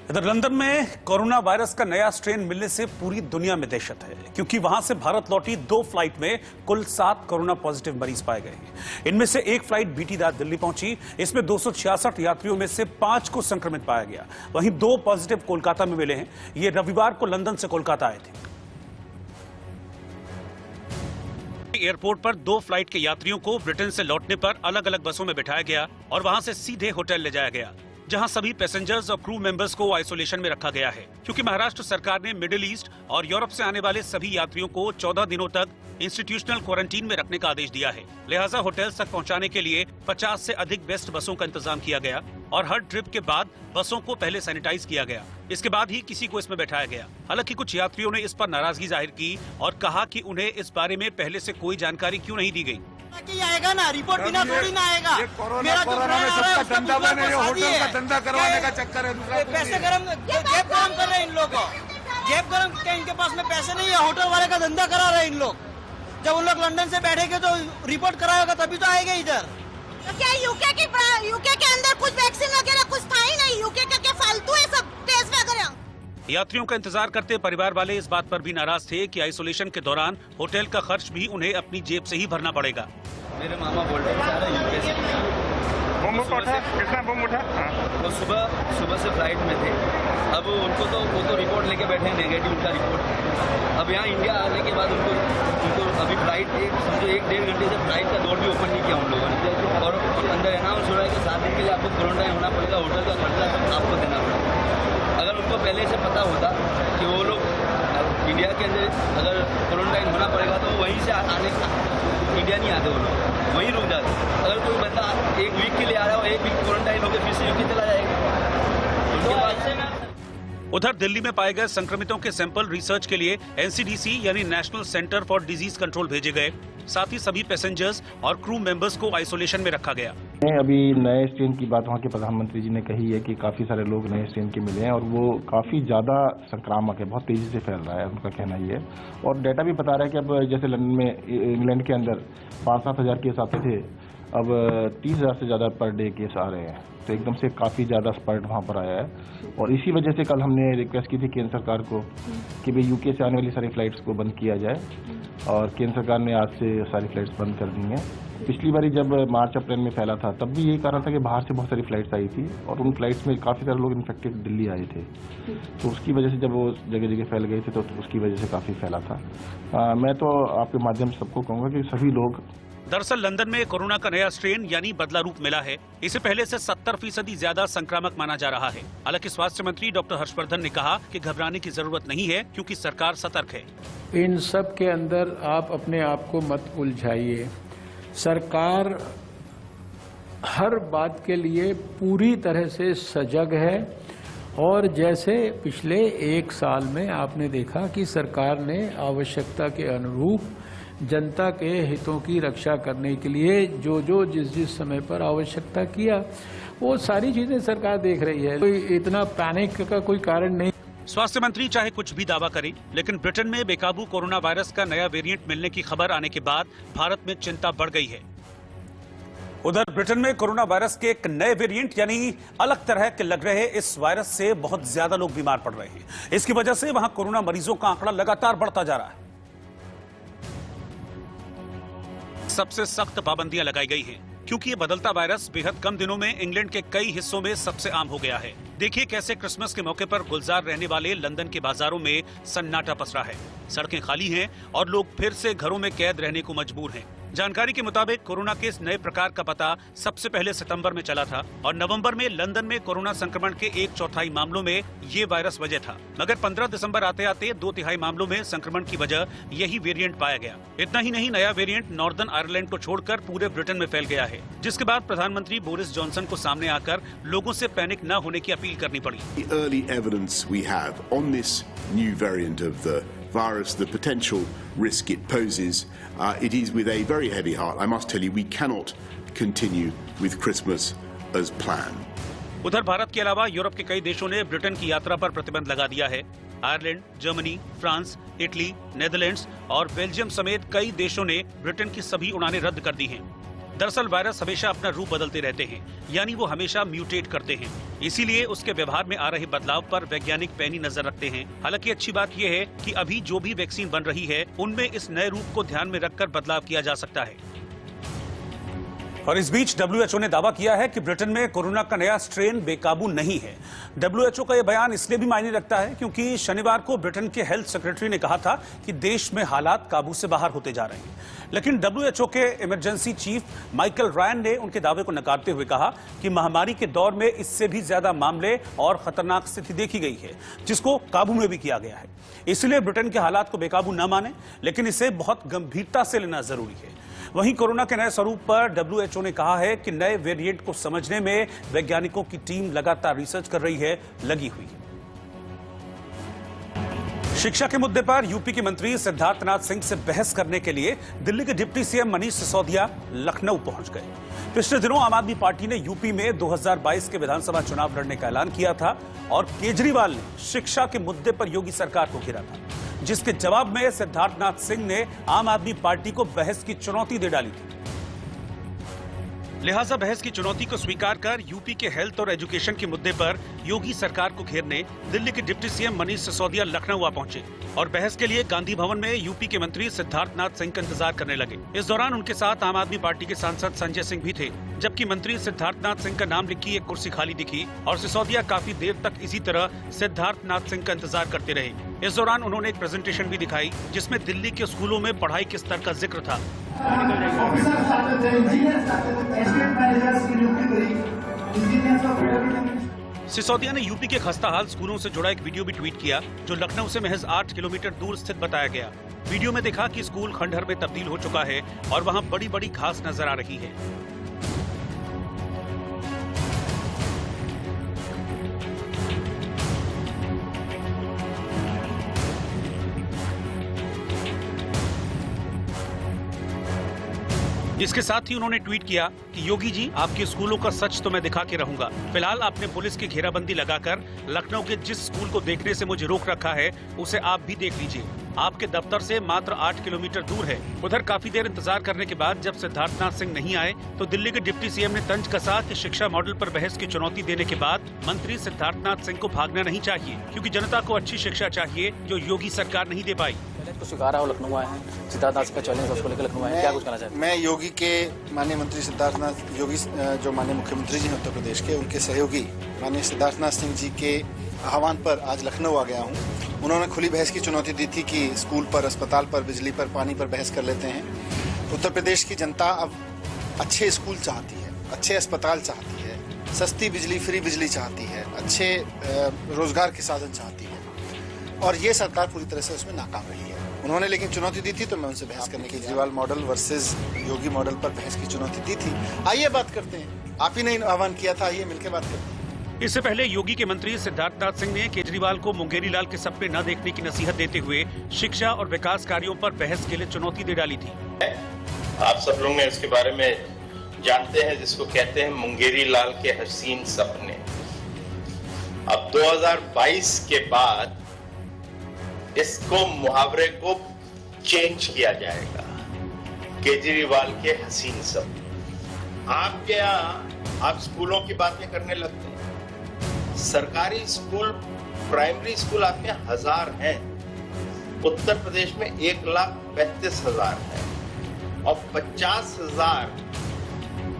इधर लंदन में corona virus का नया स्ट्रेन मिलने से पूरी दुनिया में दहशत है, क्योंकि वहां से भारत लौटी 2 फ्लाइट में कुल 7 कोरोना पॉजिटिव मरीज पाए गए हैं। इनमें से एक फ्लाइट बीती रात दिल्ली पहुंची। इसमें 266 यात्रियों में से 5 को संक्रमित पाया गया। वहीं 2 पॉजिटिव कोलकाता में मिले हैं। ये रविवार को लंदन से कोलकाता आए थे। एयरपोर्ट पर 2 फ्लाइट के यात्रियों को ब्रिटेन से लौटने पर अलग अलग बसों में बिठाया गया और वहां से सीधे होटल ले जाया गया, जहां सभी पैसेंजर्स और क्रू मेंबर्स को आइसोलेशन में रखा गया है, क्योंकि महाराष्ट्र सरकार ने मिडिल ईस्ट और यूरोप से आने वाले सभी यात्रियों को 14 दिनों तक इंस्टीट्यूशनल क्वारंटीन में रखने का आदेश दिया है। लिहाजा होटल्स तक पहुंचाने के लिए 50 से अधिक बेस्ट बसों का इंतजाम किया गया और हर ट्रिप के बाद बसों को पहले सैनिटाइज किया गया। इसके बाद ही किसी को इसमें बैठाया गया। हालांकि कुछ यात्रियों ने इस पर नाराजगी जाहिर की और कहा कि उन्हें इस बारे में पहले से कोई जानकारी क्यों नहीं दी गई। आएगा ना, रिपोर्ट बिना थोड़ी ना आएगा। कोरोना में सबका धंधा बने, होटल का धंधा करवाने का चक्कर है। पैसे गरम, जेब गरम कर रहे हैं इन लोगों को। जेब गरम क्या, इनके पास में पैसे नहीं है? होटल वाले का धंधा करा रहे हैं इन लोग। जब उन लोग लंदन से बैठेंगे तो रिपोर्ट कराएगा तभी तो आएगा इधर। तो क्या यूके के अंदर कुछ वैक्सीन वगैरह कुछ था ही नहीं? यूके का क्या फालतू है सब टेस्ट वगैरह। यात्रियों का इंतजार करते परिवार वाले इस बात पर भी नाराज थे कि आइसोलेशन के दौरान होटल का खर्च भी उन्हें अपनी जेब से ही भरना पड़ेगा। मेरे मामा बोल रहे हैं यूके से कितना बम उठा? वो सुबह से फ्लाइट में थे। अब उनको तो वो तो रिपोर्ट लेके बैठे हैं, नेगेटिव उनका रिपोर्ट। अब यहाँ इंडिया आने के बाद उनको अभी फ्लाइट समझो 1-1.5 घंटे से फ्लाइट का डोर भी ओपन नहीं किया उन लोगों ने। और अंदर अनाउंस हो रहा है कि 7 दिन के लिए आपको क्वारंटाइन होना पड़ेगा, होटल का खर्चा सब आपको देना पड़ेगा। अगर उनको पहले से पता होता कि वो लोग इंडिया के अंदर अगर क्वारंटाइन होना पड़ेगा तो वहीं से आने इंडिया नहीं आते, वो लोग वहीं रुक जाते। अगर कोई बंदा 1 वीक के लिए आ रहा हो, 1 वीक क्वारंटाइन होकर फिर से यूके चला जाएगा उनके पास। उधर दिल्ली में पाए गए संक्रमितों के सैंपल रिसर्च के लिए एनसीडीसी यानी national centre for disease control भेजे गए। साथ ही सभी पैसेंजर्स और क्रू मेंबर्स को आइसोलेशन में रखा गया। अभी नए स्ट्रेन की बात वहाँ के प्रधानमंत्री जी ने कही है कि काफी सारे लोग नए स्ट्रेन के मिले हैं और वो काफी ज्यादा संक्रामक है, बहुत तेजी से फैल रहा है, उनका कहना ये है। और डेटा भी बता रहा है कि अब जैसे लंदन में, इंग्लैंड के अंदर 5-7 हजार केस आते थे, अब 30,000 से ज्यादा पर डे केस आ रहे हैं। तो एकदम से काफी ज्यादा स्पर्ट वहाँ पर आया है और इसी वजह से कल हमने रिक्वेस्ट की थी केंद्र सरकार को कि भाई यूके से आने वाली सारी फ्लाइट्स को बंद किया जाए और केंद्र सरकार ने आज से सारी फ्लाइट्स बंद कर दी हैं। पिछली बारी जब मार्च-अप्रैल में फैला था तब भी यही कारण था कि बाहर से बहुत सारी फ्लाइट्स आई थी और उन फ्लाइट्स में काफ़ी सारे लोग इन्फेक्टेड दिल्ली आए थे, तो उसकी वजह से जब वो जगह जगह फैल गए थे तो उसकी वजह से काफ़ी फैला था। मैं तो आपके माध्यम से सबको कहूँगा कि सभी लोग। दरअसल लंदन में कोरोना का नया स्ट्रेन यानी बदला रूप मिला है। इसे पहले से 70% ज्यादा संक्रामक माना जा रहा है। हालांकि स्वास्थ्य मंत्री डॉक्टर हर्षवर्धन ने कहा कि घबराने की जरूरत नहीं है, क्योंकि सरकार सतर्क है। इन सब के अंदर आप अपने आप को मत उलझाइए। सरकार हर बात के लिए पूरी तरह से सजग है और जैसे पिछले 1 साल में आपने देखा कि सरकार ने आवश्यकता के अनुरूप जनता के हितों की रक्षा करने के लिए जो जिस समय पर आवश्यकता किया, वो सारी चीजें सरकार देख रही है। कोई इतना पैनिक का कोई कारण नहीं। स्वास्थ्य मंत्री चाहे कुछ भी दावा करे, लेकिन ब्रिटेन में बेकाबू कोरोना वायरस का नया वेरिएंट मिलने की खबर आने के बाद भारत में चिंता बढ़ गई है। उधर ब्रिटेन में कोरोना वायरस के एक नए वेरिएंट यानी अलग तरह के लग रहे इस वायरस से बहुत ज्यादा लोग बीमार पड़ रहे हैं। इसकी वजह से वहां कोरोना मरीजों का आंकड़ा लगातार बढ़ता जा रहा है। सबसे सख्त पाबंदियां लगाई गई हैं, क्योंकि ये बदलता वायरस बेहद कम दिनों में इंग्लैंड के कई हिस्सों में सबसे आम हो गया है। देखिए कैसे क्रिसमस के मौके पर गुलजार रहने वाले लंदन के बाजारों में सन्नाटा पसरा है। सड़कें खाली हैं और लोग फिर से घरों में कैद रहने को मजबूर हैं। जानकारी के मुताबिक कोरोना के इस नए प्रकार का पता सबसे पहले सितंबर में चला था और नवंबर में लंदन में कोरोना संक्रमण के 1/4 मामलों में ये वायरस वजह था। मगर 15 दिसंबर आते आते 2/3 मामलों में संक्रमण की वजह यही वेरिएंट पाया गया। इतना ही नहीं, नया वेरिएंट नॉर्दर्न आयरलैंड को छोड़कर पूरे ब्रिटेन में फैल गया है, जिसके बाद प्रधानमंत्री बोरिस जॉनसन को सामने आकर लोगों से पैनिक न होने की अपील करनी पड़ी। The early evidence we have on this new variant of the virus, the potential risk it poses, it is with a very heavy heart. I must tell you, we cannot continue with Christmas as planned. उधर भारत के अलावा Europe के कई देशों ने Britain की यात्रा पर प्रतिबंध लगा दिया है। Ireland, Germany, France, Italy, Netherlands और बेल्जियम समेत कई देशों ने ब्रिटेन की सभी उड़ानें रद्द कर दी हैं। दरअसल वायरस हमेशा अपना रूप बदलते रहते हैं, यानी वो हमेशा म्यूटेट करते हैं। इसीलिए उसके व्यवहार में आ रहे बदलाव पर वैज्ञानिक पैनी नजर रखते हैं। हालांकि अच्छी बात यह है कि अभी जो भी वैक्सीन बन रही है उनमें इस नए रूप को ध्यान में रखकर बदलाव किया जा सकता है। और इस बीच WHO ने दावा किया है कि ब्रिटेन में कोरोना का नया स्ट्रेन बेकाबू नहीं है। WHO का यह बयान इसलिए भी मायने रखता है क्योंकि शनिवार को ब्रिटेन के हेल्थ सेक्रेटरी ने कहा था कि देश में हालात काबू से बाहर होते जा रहे हैं। लेकिन WHO के इमरजेंसी चीफ माइकल रायन ने उनके दावे को नकारते हुए कहा कि महामारी के दौर में इससे भी ज्यादा मामले और खतरनाक स्थिति देखी गई है, जिसको काबू में भी किया गया है। इसलिए ब्रिटेन के हालात को बेकाबू न माने, लेकिन इसे बहुत गंभीरता से लेना जरूरी है। वहीं कोरोना के नए स्वरूप पर WHO ने कहा है कि नए वेरिएंट को समझने में वैज्ञानिकों की टीम लगातार रिसर्च कर रही है, लगी हुई है। शिक्षा के मुद्दे पर यूपी के मंत्री सिद्धार्थनाथ सिंह से बहस करने के लिए दिल्ली के डिप्टी सीएम मनीष सिसोदिया लखनऊ पहुंच गए। पिछले दिनों आम आदमी पार्टी ने यूपी में 2022 के विधानसभा चुनाव लड़ने का ऐलान किया था और केजरीवाल ने शिक्षा के मुद्दे पर योगी सरकार को घेरा था, जिसके जवाब में सिद्धार्थनाथ सिंह ने आम आदमी पार्टी को बहस की चुनौती दे डाली थी। लिहाजा बहस की चुनौती को स्वीकार कर यूपी के हेल्थ और एजुकेशन के मुद्दे पर योगी सरकार को घेरने दिल्ली के डिप्टी सीएम मनीष सिसोदिया लखनऊ आ पहुंचे और बहस के लिए गांधी भवन में यूपी के मंत्री सिद्धार्थनाथ सिंह का इंतजार करने लगे। इस दौरान उनके साथ आम आदमी पार्टी के सांसद संजय सिंह भी थे, जबकि मंत्री सिद्धार्थनाथ सिंह का नाम लिखी एक कुर्सी खाली दिखी और सिसोदिया काफी देर तक इसी तरह सिद्धार्थनाथ सिंह का इंतजार करते रहे। इस दौरान उन्होंने एक प्रेजेंटेशन भी दिखाई जिसमें दिल्ली के स्कूलों में पढ़ाई के स्तर का जिक्र था। सिसोदिया ने यूपी के खस्ताहाल स्कूलों से जुड़ा एक वीडियो भी ट्वीट किया, जो लखनऊ से महज 8 किलोमीटर दूर स्थित बताया गया। वीडियो में देखा कि स्कूल खंडहर में तब्दील हो चुका है और वहां बड़ी बड़ी घास नजर आ रही है। इसके साथ ही उन्होंने ट्वीट किया कि योगी जी, आपके स्कूलों का सच तो मैं दिखा के रहूंगा। फिलहाल आपने पुलिस की घेराबंदी लगाकर लखनऊ के जिस स्कूल को देखने से मुझे रोक रखा है उसे आप भी देख लीजिए। आपके दफ्तर से मात्र 8 किलोमीटर दूर है। उधर काफी देर इंतजार करने के बाद जब सिद्धार्थनाथ सिंह नहीं आए तो दिल्ली के डिप्टी सीएम ने तंज कसा कि शिक्षा मॉडल पर बहस की चुनौती देने के बाद मंत्री सिद्धार्थनाथ सिंह को भागना नहीं चाहिए, क्योंकि जनता को अच्छी शिक्षा चाहिए जो योगी सरकार नहीं दे पाई। को स्वीकार है, लखनऊ आए हैं, सिद्धार्थनाथ का चैलेंज उसको लेकर लखनऊ आए हैं, क्या कुछ कहना चाहते हैं? मैं योगी के माननीय मंत्री सिद्धार्थनाथ योगी जो माननीय मुख्यमंत्री जी हैं उत्तर प्रदेश के, उनके सहयोगी माननीय सिद्धार्थनाथ सिंह जी के आह्वान पर आज लखनऊ आ गया हूं। उन्होंने खुली बहस की चुनौती दी थी कि स्कूल पर, अस्पताल पर, बिजली पर, पानी पर बहस कर लेते हैं। उत्तर प्रदेश की जनता अब अच्छे स्कूल चाहती है, अच्छे अस्पताल चाहती है, सस्ती बिजली, फ्री बिजली चाहती है, अच्छे रोजगार के साधन चाहती है और ये सरकार पूरी तरह से उसमें नाकाम रही है। उन्होंने लेकिन चुनौती दी थी तो मैं उनसे बहस करने की, केजरीवाल मॉडल वर्सेस योगी मॉडल पर बहस की चुनौती दी थी। आइए बात करते हैं, आप ही ने आह्वान किया था, आइए मिलकर बात करते हैं। इससे पहले योगी के मंत्री सिद्धार्थनाथ सिंह ने केजरीवाल को मुंगेरी लाल के सपने न देखने की नसीहत देते हुए शिक्षा और विकास कार्यों पर बहस के लिए चुनौती दे डाली थी। आप सब लोग ने इसके बारे में जानते हैं, जिसको कहते हैं मुंगेरी लाल के हसीन सपने। अब 2022 के बाद इसको मुहावरे को चेंज किया जाएगा, केजरीवाल के हसीन सपने। आपके यहाँ आप स्कूलों की बातें करने लगते हैं। सरकारी स्कूल, प्राइमरी स्कूल आपके यहाँ 1000 हैं, उत्तर प्रदेश में 1,35,000 है और 50,000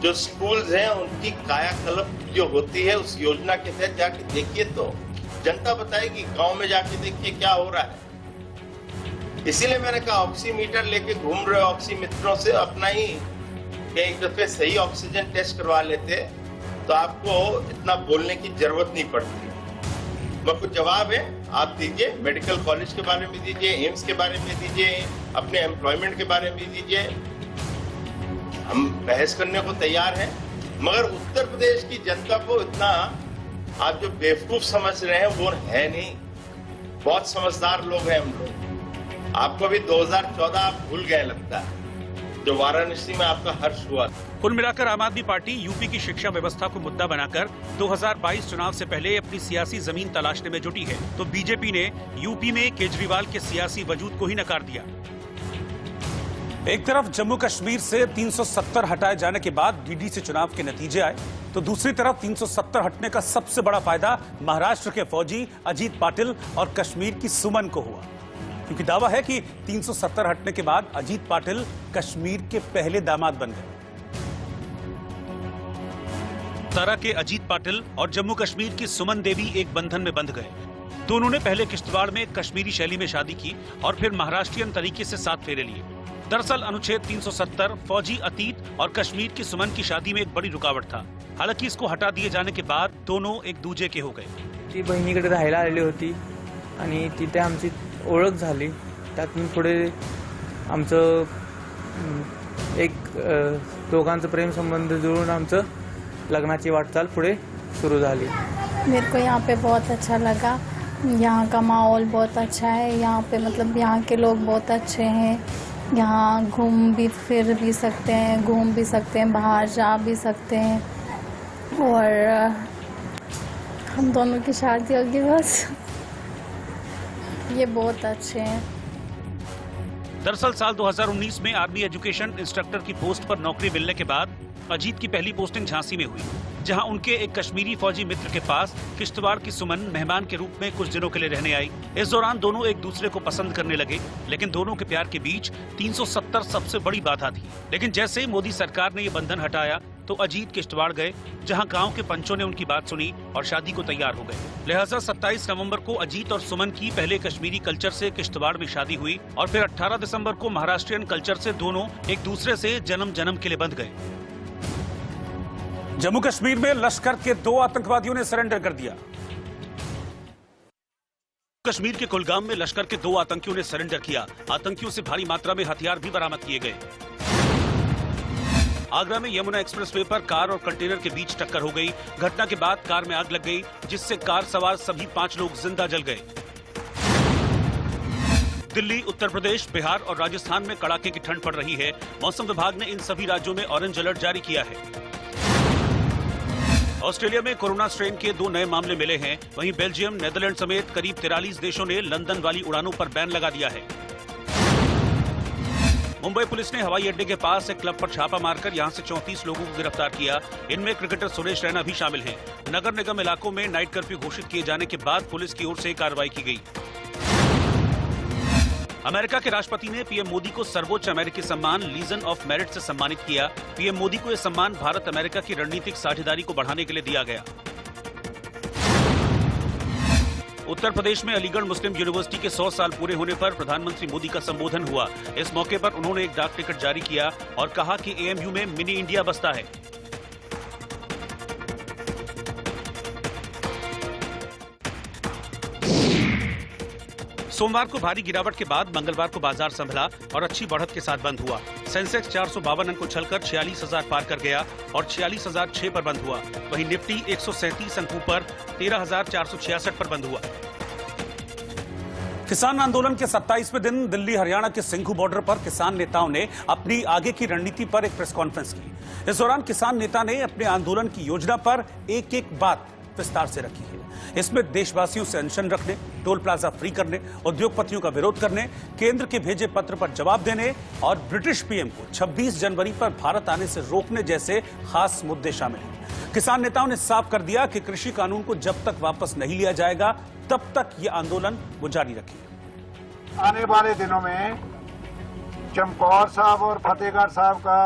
जो स्कूल्स हैं उनकी कायाकल्प जो होती है उस योजना के तहत जाके देखिए तो जनता बताएगी, गांव में जाके देखिए क्या हो रहा है। इसीलिए मैंने कहा ऑक्सीमीटर लेके घूम रहे ऑक्सीमित्रों से अपना ही एक दफे सही ऑक्सीजन टेस्ट करवा लेते तो आपको इतना बोलने की जरूरत नहीं पड़ती। मैं कुछ जवाब है आप दीजिए, मेडिकल कॉलेज के बारे में दीजिए, एम्स के बारे में दीजिए, अपने एम्प्लॉयमेंट के बारे में दीजिए। हम बहस करने को तैयार हैं, मगर उत्तर प्रदेश की जनता को इतना आप जो बेवकूफ समझ रहे हैं वो है नहीं। बहुत समझदार लोग हैं हम लोग। आपको भी 2014 आप भूल गए लगता है, जो वाराणसी में आपका हर्ष हुआ। कुल मिलाकर आम आदमी पार्टी यूपी की शिक्षा व्यवस्था को मुद्दा बनाकर 2022 चुनाव से पहले अपनी सियासी जमीन तलाशने में जुटी है, तो बीजेपी ने यूपी में केजरीवाल के सियासी वजूद को ही नकार दिया। एक तरफ जम्मू कश्मीर से 370 हटाए जाने के बाद डीडीसी चुनाव के नतीजे आए, तो दूसरी तरफ 370 हटने का सबसे बड़ा फायदा महाराष्ट्र के फौजी अजीत पाटिल और कश्मीर की सुमन को हुआ, क्योंकि दावा है कि 370 हटने के बाद अजीत पाटिल कश्मीर के पहले दामाद बन गए। तारा के अजीत पाटिल और जम्मू कश्मीर की सुमन देवी एक बंधन में बंध गए। दोनों ने पहले किश्तवाड़ में कश्मीरी शैली में शादी की और फिर महाराष्ट्रियन तरीके से 7 फेरे लिए। दरअसल अनुच्छेद 370 फौजी अतीत और कश्मीर की सुमन की शादी में एक बड़ी रुकावट था। हालांकि इसको हटा दिए जाने के बाद दोनों एक दूजे के हो गए। ती बहिणीकडे राहायला आलेली होती आणि तिथे आमची ओळख झाली। त्यातून पुढे आमचं एक दोघांचं प्रेम संबंध जुळून आमचं लग्नाची वाटचाल पुढे सुरू झाली। मेरे को यहाँ पे बहुत अच्छा लगा। यहाँ का माहौल बहुत अच्छा है। यहाँ पे मतलब यहाँ के लोग बहुत अच्छे हैं। यहाँ घूम भी फिर भी सकते हैं, घूम भी सकते हैं, बाहर जा भी सकते हैं और हम दोनों की शादी होगी बस। ये बहुत अच्छे हैं। दरअसल साल 2019 में आर्मी एजुकेशन इंस्ट्रक्टर की पोस्ट पर नौकरी मिलने के बाद अजीत की पहली पोस्टिंग झांसी में हुई, जहां उनके एक कश्मीरी फौजी मित्र के पास किश्तवाड़ की सुमन मेहमान के रूप में कुछ दिनों के लिए रहने आई। इस दौरान दोनों एक दूसरे को पसंद करने लगे, लेकिन दोनों के प्यार के बीच 370 सबसे बड़ी बाधा थी। लेकिन जैसे मोदी सरकार ने ये बंधन हटाया तो अजीत किश्तवाड़ गए, जहां गांव के पंचों ने उनकी बात सुनी और शादी को तैयार हो गए। लिहाजा 27 नवंबर को अजीत और सुमन की पहले कश्मीरी कल्चर से किश्तवाड़ में शादी हुई और फिर 18 दिसंबर को महाराष्ट्रियन कल्चर से दोनों एक दूसरे से जन्म जन्म के लिए बंध गए। जम्मू कश्मीर में लश्कर के 2 आतंकवादियों ने सरेंडर कर दिया। कश्मीर के कुलगाम में लश्कर के 2 आतंकियों ने सरेंडर किया। आतंकियों से भारी मात्रा में हथियार भी बरामद किए गए। आगरा में यमुना एक्सप्रेसवे पर कार और कंटेनर के बीच टक्कर हो गई। घटना के बाद कार में आग लग गई, जिससे कार सवार सभी 5 लोग जिंदा जल गए। दिल्ली, उत्तर प्रदेश, बिहार और राजस्थान में कड़ाके की ठंड पड़ रही है। मौसम विभाग ने इन सभी राज्यों में ऑरेंज अलर्ट जारी किया है। ऑस्ट्रेलिया में कोरोना स्ट्रेन के 2 नए मामले मिले हैं। वहीं बेल्जियम, नेदरलैंड समेत करीब 43 देशों ने लंदन वाली उड़ानों पर बैन लगा दिया है। मुंबई पुलिस ने हवाई अड्डे के पास एक क्लब पर छापा मारकर यहां से 34 लोगों को गिरफ्तार किया। इनमें क्रिकेटर सुरेश रैना भी शामिल हैं। नगर निगम इलाकों में नाइट कर्फ्यू घोषित किए जाने के बाद पुलिस की ओर से कार्रवाई की गई। अमेरिका के राष्ट्रपति ने पीएम मोदी को सर्वोच्च अमेरिकी सम्मान लीजन ऑफ मेरिट से सम्मानित किया। पीएम मोदी को यह सम्मान भारत अमेरिका की रणनीतिक साझेदारी को बढ़ाने के लिए दिया गया। उत्तर प्रदेश में अलीगढ़ मुस्लिम यूनिवर्सिटी के 100 साल पूरे होने पर प्रधानमंत्री मोदी का संबोधन हुआ। इस मौके पर उन्होंने एक डाक टिकट जारी किया और कहा कि एएमयू में मिनी इंडिया बसता है। सोमवार को भारी गिरावट के बाद मंगलवार को बाजार संभला और अच्छी बढ़त के साथ बंद हुआ। सेंसेक्स 452 अंक उछलकर 46,000 पार कर गया और 46,006 पर बंद हुआ। वहीं निफ्टी 137 अंकों पर 13,466 पर बंद हुआ। किसान आंदोलन के 27वें दिन दिल्ली हरियाणा के सिंघू बॉर्डर पर किसान नेताओं ने अपनी आगे की रणनीति पर एक प्रेस कॉन्फ्रेंस की। इस दौरान किसान नेता ने अपने आंदोलन की योजना पर एक-एक बात विस्तार से रखी है। इसमें देशवासियों से अनशन रखने, टोल प्लाजा फ्री करने, उद्योगपतियों का विरोध करने, केंद्र के भेजे पत्र पर जवाब देने और ब्रिटिश पीएम को 26 जनवरी पर भारत आने से रोकने जैसे खास मुद्दे शामिल हैं। किसान नेताओं ने साफ कर दिया कि कृषि कानून को जब तक वापस नहीं लिया जाएगा तब तक ये आंदोलन वो जारी रखेंगे। आने वाले दिनों में चमकौर साहब और फतेहगढ़ साहब का,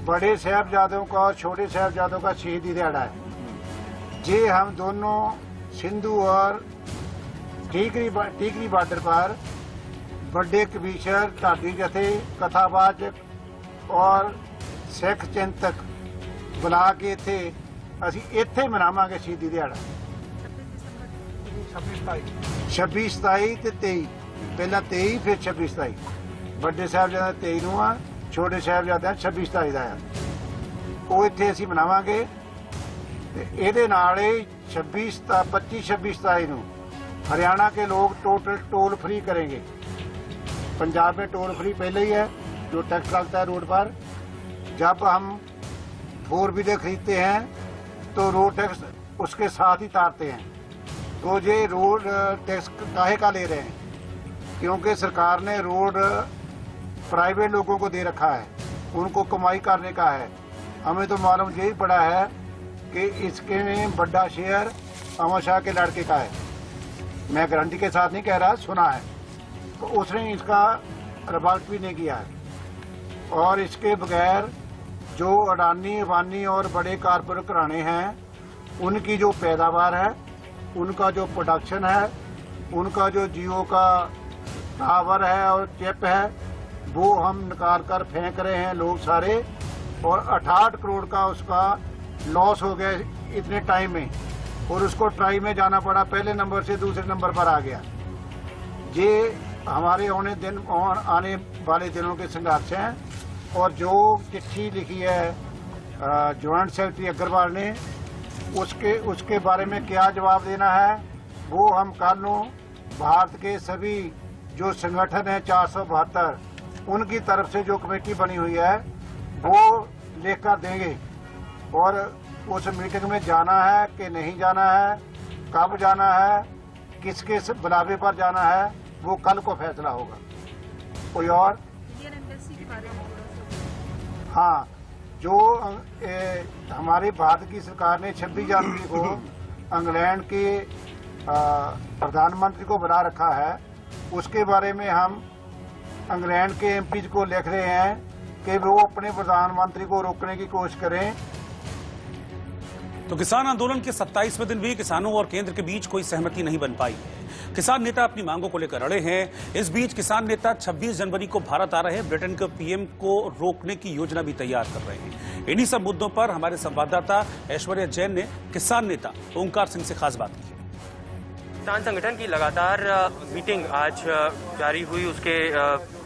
बड़े साहबजादों का और छोटे साहबजादों का शहीदी दिहाड़ा है। ये हम दोनों सिंधु और टीकरी बॉर्डर पर बड़े कबीशर, ढाडी जथे, कथावाचक और सिख चिंतक बुला के इत्थे असीं इत्थे मनावांगे शहीदी दिहाड़ा 26, 27 ते 23। पहला 23 फिर 26, 27। बड़े साहबजादा 23 नूं आ, छोटे साहबजादा 26, 27 दा आ। ਉਹ ਇੱਥੇ ਅਸੀਂ ਮਨਾਵਾਂਗੇ ਤੇ ਇਹਦੇ ਨਾਲ ਹੀ 25, 27 ਨੂੰ हरियाणा के लोग टोटल टोल फ्री करेंगे। पंजाब में टोल फ्री पहले ही है, जो टैक्स लगता है रोड पर। जब हम 4 व्हीलर खरीदते हैं तो रोड टैक्स उसके साथ ही तारते हैं। तो ये रोड टैक्स काहे का ले रहे हैं? क्योंकि सरकार ने रोड प्राइवेट लोगों को दे रखा है, उनको कमाई करने का है। हमें तो मालूम यही पड़ा है कि इसके में बड़ा शेयर अमर शाह के लड़के का है। मैं गारंटी के साथ नहीं कह रहा, सुना है। तो उसने इसका रिवॉल्ट भी नहीं किया है। और इसके बगैर जो अडानी, अबानी और बड़े कारपोरेट घराने हैं, उनकी जो पैदावार है, उनका जो प्रोडक्शन है, उनका जो जियो का टावर है और चिप है, वो हम निकाल कर फेंक रहे हैं लोग सारे। और 68 करोड़ का उसका लॉस हो गया इतने टाइम में, और उसको ट्राई में जाना पड़ा, पहले नंबर से दूसरे नंबर पर आ गया। ये हमारे आने वाले दिनों के संघर्ष हैं। और जो चिट्ठी लिखी है ज्वाइंट सेक्रेटरी अग्रवाल ने, उसके बारे में क्या जवाब देना है, वो हम कल भारत के सभी जो संगठन है 472, उनकी तरफ से जो कमेटी बनी हुई है वो लेकर देंगे। और उस मीटिंग में जाना है कि नहीं जाना है, कब जाना है, किसके बुलावे पर जाना है, वो कल को फैसला होगा। कोई और? हाँ, जो हमारे भारत की सरकार ने 26 जनवरी को इंग्लैंड के प्रधानमंत्री को बुला रखा है, उसके बारे में हम इंग्लैंड के एमपीज को लिख रहे हैं कि वो अपने प्रधानमंत्री को रोकने की कोशिश करें। तो किसान आंदोलन के 27वें दिन भी किसानों और केंद्र के बीच कोई सहमति नहीं बन पाई है। किसान नेता अपनी मांगों को लेकर अड़े हैं। इस बीच किसान नेता 26 जनवरी को भारत आ रहे ब्रिटेन के पीएम को रोकने की योजना भी तैयार कर रहे हैं। इन्हीं सब मुद्दों पर हमारे संवाददाता ऐश्वर्या जैन ने किसान नेता ओंकार सिंह से खास बात की। किसान संगठन की लगातार मीटिंग आज जारी हुई, उसके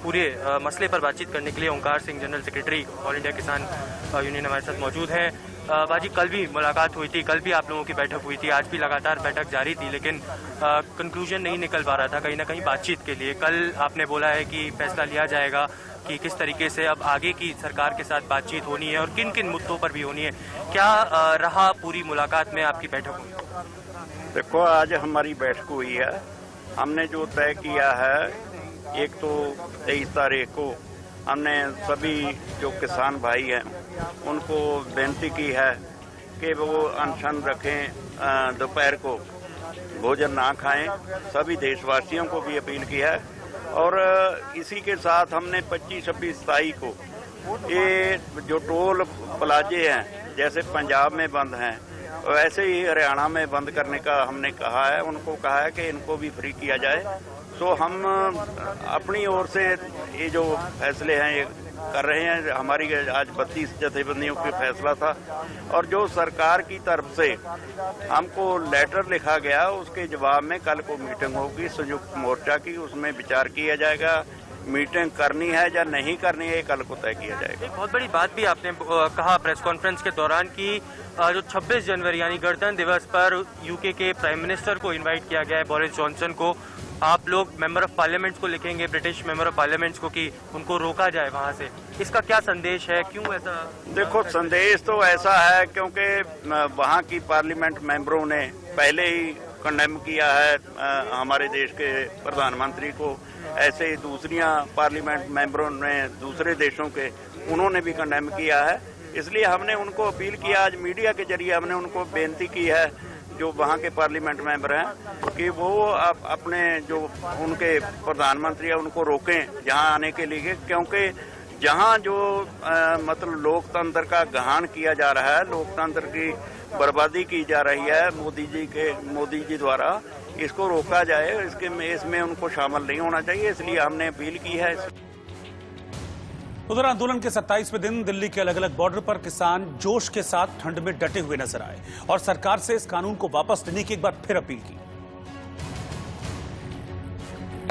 पूरे मसले पर बातचीत करने के लिए Omkar Singh, general secretary all India Kisan union, हमारे साथ मौजूद हैं। बाजी, कल भी मुलाकात हुई थी, कल भी आप लोगों की बैठक हुई थी, आज भी लगातार बैठक जारी थी, लेकिन कंक्लूजन नहीं निकल पा रहा था कहीं ना कहीं बातचीत के लिए। कल आपने बोला है कि फैसला लिया जाएगा कि किस तरीके से अब आगे की सरकार के साथ बातचीत होनी है और किन किन मुद्दों पर भी होनी है। क्या रहा पूरी मुलाकात में आपकी बैठक हुई? देखो, आज हमारी बैठक हुई है। हमने जो तय किया है, एक तो 23 तारीख को हमने सभी जो किसान भाई हैं उनको बेनती की है कि वो अनशन रखें, दोपहर को भोजन ना खाएं। सभी देशवासियों को भी अपील की है। और इसी के साथ हमने 25-26 तारीख को ये जो टोल प्लाजे हैं, जैसे पंजाब में बंद हैं, वैसे ही हरियाणा में बंद करने का हमने कहा है। उनको कहा है कि इनको भी फ्री किया जाए। तो हम अपनी ओर से ये जो फैसले हैं ये कर रहे हैं। हमारी आज 32 जथेबंदियों का फैसला था, और जो सरकार की तरफ से हमको लेटर लिखा गया, उसके जवाब में कल को मीटिंग होगी संयुक्त मोर्चा की, उसमें विचार किया जाएगा। मीटिंग करनी है या नहीं करनी है, कल को तय किया जाएगा। एक बहुत बड़ी बात भी आपने कहा प्रेस कॉन्फ्रेंस के दौरान कि जो 26 जनवरी यानी गणतंत्र दिवस पर यूके के प्राइम मिनिस्टर को इनवाइट किया गया है, बोरिस जॉनसन को। आप लोग मेंबर ऑफ पार्लियामेंट को लिखेंगे, ब्रिटिश मेंबर ऑफ पार्लियामेंट को, कि उनको रोका जाए वहां से। इसका क्या संदेश है, क्यों ऐसा? देखो, संदेश तो ऐसा है क्योंकि वहां की पार्लियामेंट मेंबरों ने पहले ही कंडेम किया है हमारे देश के प्रधानमंत्री को। ऐसे ही दूसरियां पार्लियामेंट मेंबरों ने दूसरे देशों के, उन्होंने भी कंडेम किया है। इसलिए हमने उनको अपील किया, आज मीडिया के जरिए हमने उनको बेनती की है, जो वहाँ के पार्लियामेंट मेंबर हैं, कि वो अपने जो उनके प्रधानमंत्री है उनको रोकें जहाँ आने के लिए। क्योंकि जहाँ जो मतलब लोकतंत्र का गहान किया जा रहा है, लोकतंत्र की बर्बादी की जा रही है मोदी जी द्वारा, इसको रोका जाए। इसमें उनको शामिल नहीं होना चाहिए, इसलिए हमने अपील की है। उधर आंदोलन के 27वें दिन दिल्ली के अलग अलग बॉर्डर पर किसान जोश के साथ ठंड में डटे हुए नजर आए और सरकार से इस कानून को वापस लेने की एक बार फिर अपील की।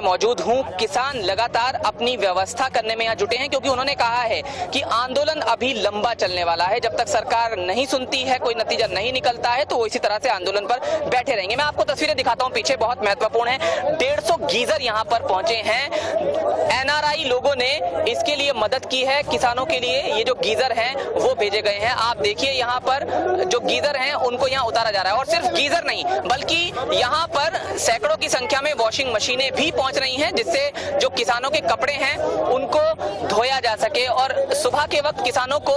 मौजूद हूं। किसान लगातार अपनी व्यवस्था करने में यहाँ जुटे हैं, क्योंकि उन्होंने कहा है कि आंदोलन अभी लंबा चलने वाला है। जब तक सरकार नहीं सुनती है, कोई नतीजा नहीं निकलता है, तो वो इसी तरह से आंदोलन पर बैठे रहेंगे। मैं आपको तस्वीरें दिखाता हूं, पीछे बहुत महत्वपूर्ण है। 150 गीजर यहाँ पर पहुंचे हैं। एनआरआई लोगों ने इसके लिए मदद की है। किसानों के लिए ये जो गीजर हैं वो भेजे गए हैं। आप देखिए, यहाँ पर जो गीजर हैं उनको यहाँ उतारा जा रहा है। और सिर्फ गीजर नहीं, बल्कि यहाँ पर सैकड़ों की संख्या में वॉशिंग मशीनें भी पहुंच रही हैं, जिससे जो किसानों के कपड़े हैं उनको धोया जा सके। और सुबह के वक्त किसानों को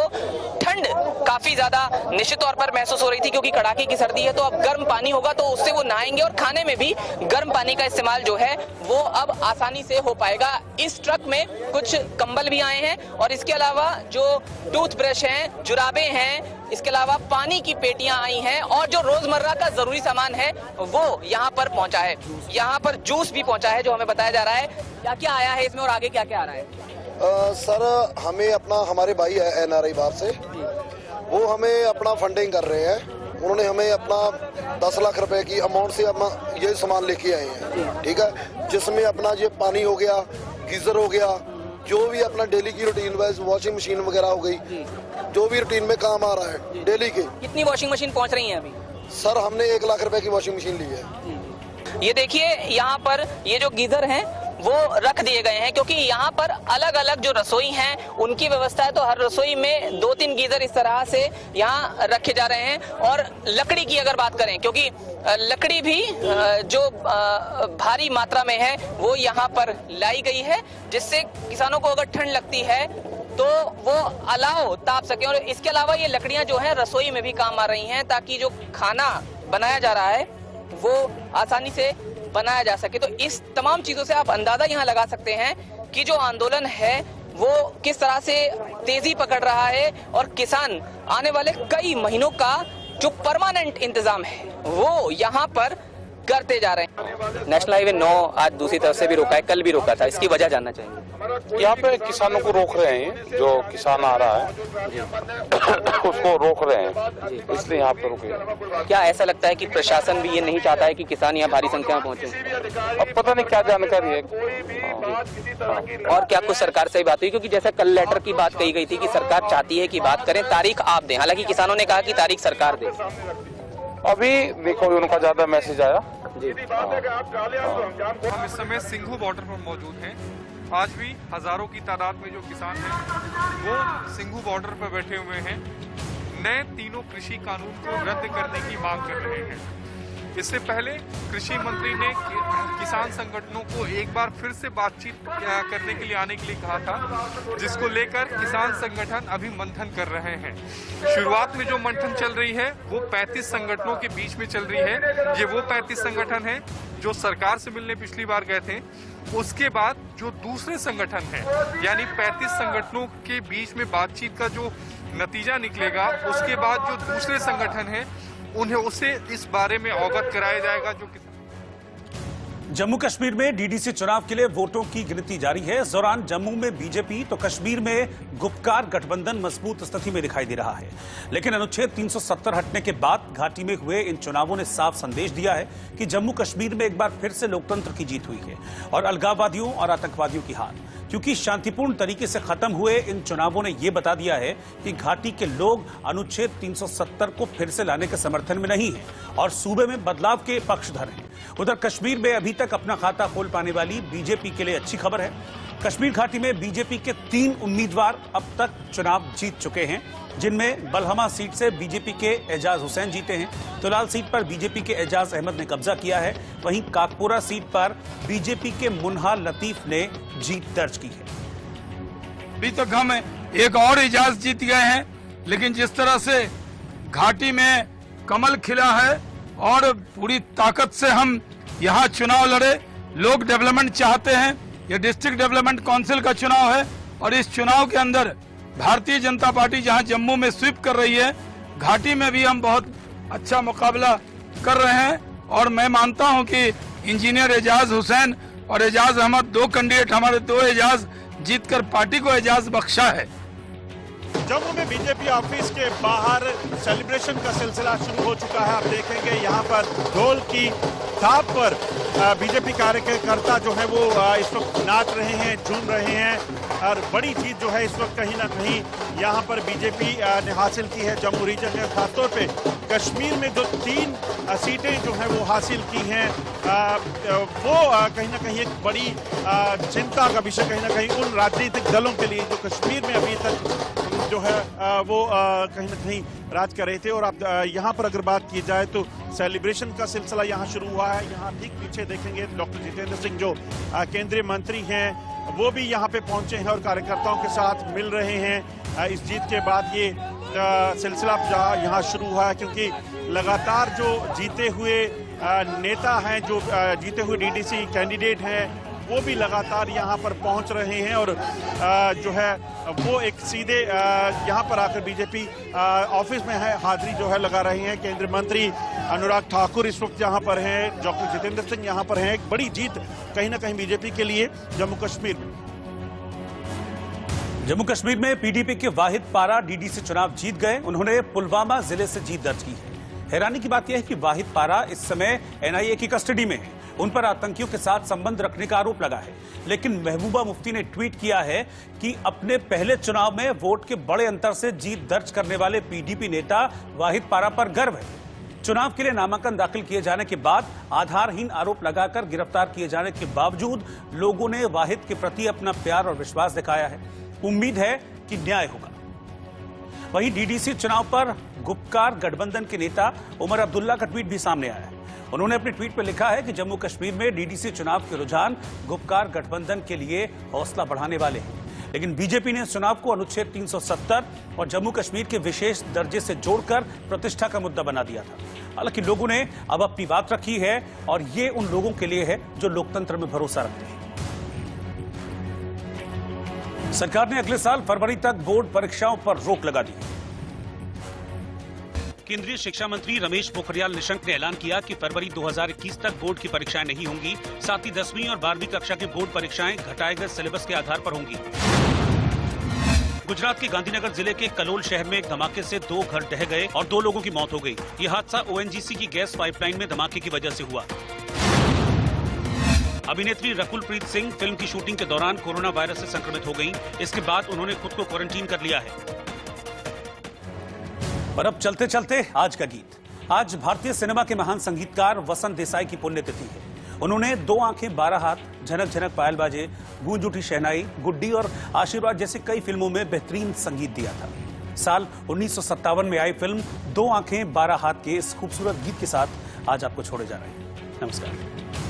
ठंड काफी ज्यादा निश्चित तौर पर महसूस हो रही थी, क्योंकि कड़ाके की सर्दी है। तो अब गर्म पानी होगा तो उससे वो नहाएंगे, और खाने में भी गर्म पानी का इस्तेमाल जो है वो अब आसानी से हो पाएगा। इस ट्रक में कुछ कंबल भी आए हैं, और इसके अलावा जो टूथब्रश हैं, जुराबें हैं, इसके अलावा पानी की पेटियां आई हैं, और जो रोजमर्रा का जरूरी सामान है वो यहाँ पर पहुंचा है। यहाँ पर जूस भी पहुंचा है, जो हमें बताया जा रहा है। क्या क्या आया है इसमें और आगे क्या क्या आ रहा है? सर, हमें हमारे भाई है NRI बाहर से, वो हमें अपना फंडिंग कर रहे हैं। उन्होंने हमें अपना 10 लाख रुपए की अमाउंट से अपना ये सामान लेके आए हैं, ठीक है, जिसमें अपना ये पानी हो गया, गीजर हो गया, जो भी अपना डेली की रूटीन वाइज वॉशिंग मशीन वगैरह हो गई, जो भी रूटीन में काम आ रहा है डेली के। कितनी वॉशिंग मशीन पहुंच रही है अभी? सर, हमने 1 लाख रुपए की वॉशिंग मशीन ली है। ये देखिए, यहाँ पर ये जो गीजर हैं वो रख दिए गए हैं, क्योंकि यहाँ पर अलग अलग जो रसोई हैं उनकी व्यवस्था है। तो हर रसोई में 2-3 गीजर इस तरह से यहाँ रखे जा रहे हैं। और लकड़ी की अगर बात करें, क्योंकि लकड़ी भी जो भारी मात्रा में है वो यहाँ पर लाई गई है, जिससे किसानों को अगर ठंड लगती है तो वो अलाव ताप सके। और इसके अलावा ये लकड़ियां जो है रसोई में भी काम आ रही हैं, ताकि जो खाना बनाया जा रहा है वो आसानी से बनाया जा सके। तो इस तमाम चीजों से आप अंदाजा यहाँ लगा सकते हैं कि जो आंदोलन है वो किस तरह से तेजी पकड़ रहा है, और किसान आने वाले कई महीनों का जो परमानेंट इंतजाम है वो यहाँ पर करते जा रहे हैं। नेशनल हाईवे 9 आज दूसरी तरफ से भी रोका है, कल भी रोका था, इसकी वजह जानना चाहेंगे? यहाँ पे किसानों को रोक रहे हैं, जो किसान आ रहा है उसको रोक रहे हैं, इसलिए यहाँ पे रुके। क्या ऐसा लगता है कि प्रशासन भी ये नहीं चाहता है कि किसान यहाँ भारी संख्या में पहुँचे? अब पता नहीं क्या जानकारी है। और क्या कुछ सरकार से बात हुई? क्योंकि जैसे कल लेटर की बात कही गई थी कि सरकार चाहती है कि बात करें, तारीख आप दें, हालांकि किसानों ने कहा कि तारीख सरकार दे। अभी देखो उनका ज्यादा मैसेज आया। हम इस समय सिंघू बॉर्डर पर मौजूद हैं। आज भी हजारों की तादाद में जो किसान हैं वो सिंघू बॉर्डर पर बैठे हुए हैं, नए तीनों कृषि कानून को रद्द करने की मांग कर रहे हैं। इससे पहले कृषि मंत्री ने किसान संगठनों को एक बार फिर से बातचीत करने के लिए आने के लिए कहा था, जिसको लेकर किसान संगठन अभी मंथन कर रहे हैं। शुरुआत में जो मंथन चल रही है वो 35 संगठनों के बीच में चल रही है। ये वो 35 संगठन हैं जो सरकार से मिलने पिछली बार गए थे। उसके बाद जो दूसरे संगठन हैं, यानी 35 संगठनों के बीच में बातचीत का जो नतीजा निकलेगा, उसके बाद जो दूसरे संगठन हैं उन्हें उसे इस बारे में अवगत कराया जाएगा। जो जम्मू कश्मीर में डीडीसी चुनाव के लिए वोटों की गिनती जारी है। इस दौरान जम्मू में बीजेपी तो कश्मीर में गुपकार गठबंधन मजबूत स्थिति में दिखाई दे रहा है। लेकिन अनुच्छेद 370 हटने के बाद घाटी में हुए इन चुनावों ने साफ संदेश दिया है कि जम्मू कश्मीर में एक बार फिर से लोकतंत्र की जीत हुई है और अलगाववादियों और आतंकवादियों की हार। क्योंकि शांतिपूर्ण तरीके से खत्म हुए इन चुनावों ने यह बता दिया है कि घाटी के लोग अनुच्छेद 370 को फिर से लाने के समर्थन में नहीं है और सूबे में बदलाव के पक्षधर हैं। उधर कश्मीर में अभी तक अपना खाता खोल पाने वाली बीजेपी के लिए अच्छी खबर है। कश्मीर घाटी में बीजेपी के 3 उम्मीदवार अब तक चुनाव जीत चुके हैं, जिनमें बलहमा सीट से बीजेपी के एजाज हुसैन जीते हैं। तुलाल सीट पर बीजेपी के एजाज अहमद ने कब्जा किया है। वहीं काकपुरा सीट पर बीजेपी के मुन्हा लतीफ ने जीत दर्ज की है। अभी तक हम एक और एजाज जीत गए हैं, लेकिन जिस तरह से घाटी में कमल खिला है और पूरी ताकत से हम यहाँ चुनाव लड़े, लोग डेवलपमेंट चाहते हैं। ये डिस्ट्रिक्ट डेवलपमेंट काउंसिल का चुनाव है और इस चुनाव के अंदर भारतीय जनता पार्टी जहां जम्मू में स्वीप कर रही है, घाटी में भी हम बहुत अच्छा मुकाबला कर रहे हैं। और मैं मानता हूं कि इंजीनियर एजाज हुसैन और एजाज अहमद 2 कैंडिडेट, हमारे 2 एजाज जीतकर पार्टी को एजाज बख्शा है। जम्मू में बीजेपी ऑफिस के बाहर सेलिब्रेशन का सिलसिला शुरू हो चुका है। आप देखेंगे यहाँ पर ढोल की थाप पर बीजेपी कार्यकर्ता जो है वो इस वक्त नाच रहे हैं, झूम रहे हैं और बड़ी जीत जो है इस वक्त कहीं ना कहीं यहाँ पर बीजेपी ने हासिल की है। जम्मू रीजन में खासतौर पे कश्मीर में जो 3 सीटें जो है वो हासिल की हैं, वो कहीं ना कहीं एक बड़ी चिंता का विषय कहीं ना कहीं उन राजनीतिक दलों के लिए जो कश्मीर में अभी तक जो है वो कहीं ना कहीं राज कर रहे थे। और अब यहाँ पर अगर बात की जाए तो सेलिब्रेशन का सिलसिला यहाँ शुरू हुआ है। यहाँ ठीक पीछे देखेंगे डॉक्टर जितेंद्र सिंह जो केंद्रीय मंत्री हैं वो भी यहाँ पे पहुंचे हैं और कार्यकर्ताओं के साथ मिल रहे हैं। इस जीत के बाद ये सिलसिला यहाँ शुरू हुआ है, क्योंकि लगातार जो जीते हुए नेता हैं, जो जीते हुए डीडीसी कैंडिडेट हैं, वो भी लगातार यहाँ पर पहुँच रहे हैं और जो है वो एक सीधे यहाँ पर आकर बीजेपी ऑफिस में है हाजिरी जो है लगा रहे हैं। केंद्रीय मंत्री अनुराग ठाकुर इस वक्त यहाँ पर हैं, डॉक्टर जितेंद्र सिंह यहाँ पर हैं। एक बड़ी जीत कहीं ना कहीं बीजेपी के लिए जम्मू कश्मीर में। जम्मू कश्मीर में पीडीपी के वाहिद पारा डीडीसी चुनाव जीत गए। उन्होंने पुलवामा जिले से जीत दर्ज की है। हैरानी की बात यह है कि वाहिद पारा इस समय एनआईए की कस्टडी में है। उन पर आतंकियों के साथ संबंध रखने का आरोप लगा है। लेकिन महबूबा मुफ्ती ने ट्वीट किया है कि अपने पहले चुनाव में वोट के बड़े अंतर से जीत दर्ज करने वाले पीडीपी नेता वाहिद पारा पर गर्व है। चुनाव के लिए नामांकन दाखिल किए जाने के बाद आधारहीन आरोप लगाकर गिरफ्तार किए जाने के बावजूद लोगों ने वाहिद के प्रति अपना प्यार और विश्वास दिखाया है। उम्मीद है कि न्याय होगा। वहीं डीडीसी चुनाव पर गुपकार गठबंधन के नेता उमर अब्दुल्ला का ट्वीट भी सामने आया है। उन्होंने अपने ट्वीट पर लिखा है कि जम्मू कश्मीर में डीडीसी चुनाव के रुझान गुपकार गठबंधन के लिए हौसला बढ़ाने वाले हैं। लेकिन बीजेपी ने इस चुनाव को अनुच्छेद 370 और जम्मू कश्मीर के विशेष दर्जे से जोड़कर प्रतिष्ठा का मुद्दा बना दिया था। हालांकि लोगों ने अब अपनी बात रखी है और ये उन लोगों के लिए है जो लोकतंत्र में भरोसा रखते हैं। सरकार ने अगले साल फरवरी तक बोर्ड परीक्षाओं पर रोक लगा दी। केंद्रीय शिक्षा मंत्री रमेश पोखरियाल निशंक ने ऐलान किया कि फरवरी 2021 तक बोर्ड की परीक्षाएं नहीं होंगी। साथ ही 10वीं और 12वीं कक्षा की बोर्ड परीक्षाएं घटाए गए सिलेबस के आधार पर होंगी। गुजरात के गांधीनगर जिले के कलोल शहर में एक धमाके से 2 घर ढह गए और 2 लोगों की मौत हो गई। ये हादसा ओएनजीसी की गैस पाइपलाइन में धमाके की वजह से हुआ। अभिनेत्री रकुलप्रीत सिंह फिल्म की शूटिंग के दौरान कोरोना वायरस से संक्रमित हो गईं। इसके बाद उन्होंने खुद को क्वारंटीन कर लिया है। पर अब चलते चलते आज का गीत। आज भारतीय सिनेमा के महान संगीतकार वसंत देसाई की पुण्यतिथि है। उन्होंने 2 आंखें 12 हाथ, झनक झनक पायल बाजे, गूंज उठी शहनाई, गुड्डी और आशीर्वाद जैसी कई फिल्मों में बेहतरीन संगीत दिया था। साल 1957 में आई फिल्म 2 आंखें 12 हाथ के इस खूबसूरत गीत के साथ आज आपको छोड़े जा रहे हैं। नमस्कार।